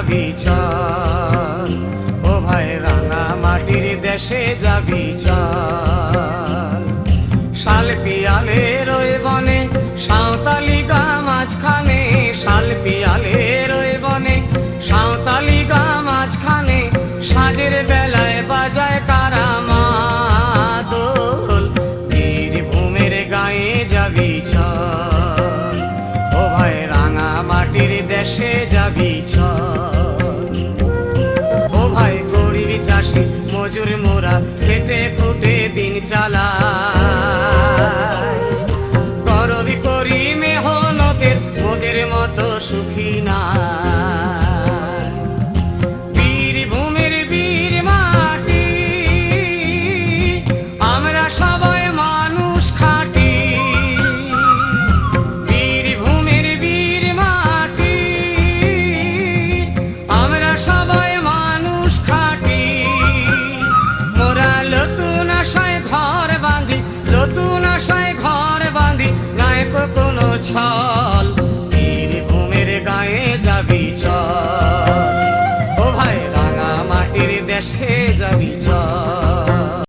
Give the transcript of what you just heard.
যাবি চল, ও ভাই রাঙা মাটির দেশে যাবি চল। শাল পিয়ালের ওই বনে সাঁওতালি গা মাঝখানে, শাল পিয়ালের ওই বনে সাঁওতালি গা মাঝখানে, সাঁঝের বেলায় বাজায় কারা মাদল, বীরভূমের গায়ে যাবি চল, ও ভাই রাঙা মাটির দেশে যাবি চল। ও ভাই গরিব চাষি মজুর মোরা খেটে খুটে দিন চালায়, করবি করি মেহনতের ওদের মতো সুখী না। বীরভূমের বীর মাটি, আমরা সবাই মানুষ খাঁটি। বীরভূমের বীর মাটি, আমরা সবাই মানুষ খাঁটি। মোরা নতুন আশায় ঘর বাঁধি, নতুন আশায় ঘর বাঁধি, গায়ে কোনো ছল, বীরভূমের গায়ে যাবি চল, ও ভাই রাঙা মাটির দেশে